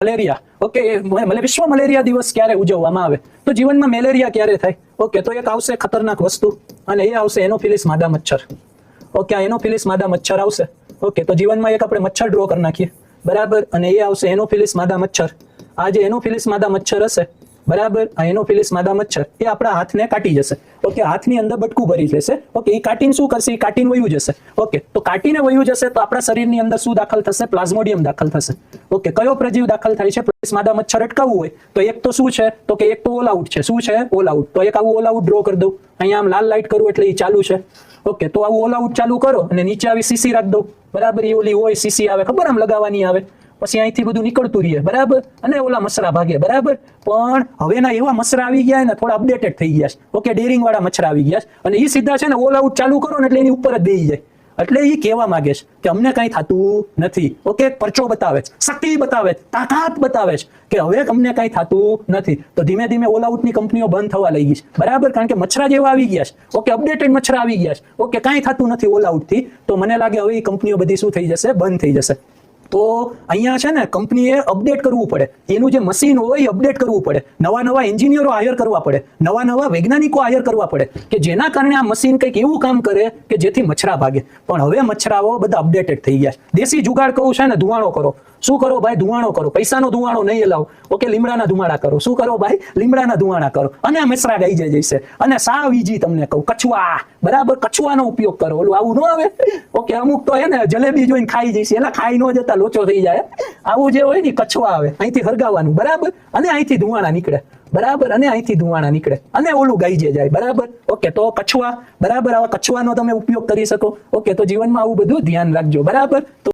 Malaria, okay, વિશ્વ malaria દિવસ ક્યારે ઉજવવામાં આવે? તો જીવનમાં મેલેરિયા ક્યારે થાય? ઓકે, તો એક આવશે ખતરનાક વસ્તુ, અને એ આવશે એનોફિલિસ માદા મચ્છર. ઓકે, આ એનોફિલિસ માદા મચ્છર આવશે. ઓકે, તો જીવનમાં એક આપણે મચ્છર ડ્રો કરી નાખીએ, બરાબર, અને એ આવશે એનોફિલિસ માદા મચ્છર. આ જે એનોફિલિસ માદા મચ્છર હશે, બરાબર, આ એનોફિલિસ માદા મચ્છર એ આપણા હાથને કાટી જશે. ઓકે, હાથની અંદર બટકું ભરી લેશે. ઓકે, એ કાટીને શું કરશે? એ કાટીને વયું જશે. ઓકે, તો કાટીને વયું જશે તો આપણા શરીરની અંદર શું દાખલ થશે? પ્લાઝ્મોડિયમ દાખલ થશે. ઓકે, કયો પ્રજીવ દાખલ થાય છે? માદા મચ્છર અટકાવવું હોય તો એક તો શું છે? તો કે એક તો ઓલ આઉટ છે. શું છે? All out. તો એક આવું ઓલ આઉટ ડ્રો કરી દઉં. અહીંયા આમ લાલ લાઈટ કરું એટલે એ ચાલુ છે. ઓકે, તો આવું ઓલ આઉટ ચાલુ કરો અને નીચે આવી સીસી રાખ દઉં, બરાબર. એ ઓલી હોય સીસી આવે, ખબર આમ લગાવવાની આવે, પછી અહીંથી બધું નીકળતું રહીએ, બરાબર, અને ઓલા મસરા ભાગે, બરાબર. પણ હવેના એવા મસરા આવી ગયા ને, થોડા અપડેટેડ થઈ ગયા છે. ઓકે, ડેરિંગ વાળા મચ્છરા આવી ગયા છે, અને એ સીધા છે ને ઓલ આઉટ ચાલુ કરો ને એટલે એની ઉપર જ બેસી જાય. એટલે એ કહેવા માંગે છે કે અમને કઈ થતું નથી. ઓકે, પરચો બતાવે છે, શક્તિ બતાવે છે, તાકાત બતાવે છે કે હવે અમને કઈ થતું નથી. તો ધીમે ધીમે ઓલ આઉટની કંપનીઓ બંધ થવા લાગી છે, બરાબર, કારણ કે મચ્છરા જેવા આવી ગયા છે. ઓકે, અપડેટેડ મચ્છરા આવી ગયા છે. ઓકે, કઈ થતું નથી ઓલ આઉટ થી. તો મને લાગે હવે એ કંપનીઓ બધી શું થઈ જશે? બંધ થઈ જશે. તો અહીંયા છે ને કંપનીએ અપડેટ કરવું પડે, એનું જે મશીન હોય એ અપડેટ કરવું પડે, નવા નવા એન્જિનિયરો હાયર કરવા પડે, નવા નવા વૈજ્ઞાનિકો હાયર કરવા પડે કે જેના કારણે આ મશીન કંઈક એવું કામ કરે કે જેથી મચ્છરા ભાગે. પણ હવે મચ્છરાઓ બધા અપડેટેડ થઈ ગયા છે. દેશી જુગાડ કહું છે ને, ધુવાણો કરો. શું કરો ભાઈ? ધુવાણો કરો. પૈસાનો ધુવાણો નહીં હલાવો. ઓકે, લીમડાના ધુમાડા કરો. શું કરો ભાઈ? લીમડાના ધુવાડા કરો. અને મચ્છરા ગઈ જાય જશે. અને સાવ ઈજી તમને કહું, કછવા, બરાબર, કછવાનો ઉપયોગ કરો. ઓલું આવું ન આવે. ઓકે, અમુક તો એને જલેબી જોઈને ખાઈ જશે, એટલે ખાઈ ન જતા લોચો થઈ જાય. આવું જે હોય ને કછવા આવે, અહીંથી હરગાવાનું, બરાબર, અને અહીંથી ધુવાણા નીકળે, બરાબર, અને અહીંથી ધુવાણા નીકળે, અને ઓલું ગાઈ જાય, બરાબર. ઓકે, તો કછવા, બરાબર, આવા કછવાનો તમે ઉપયોગ કરી શકો. ઓકે, તો જીવનમાં આવું બધું ધ્યાન રાખજો, બરાબર. તો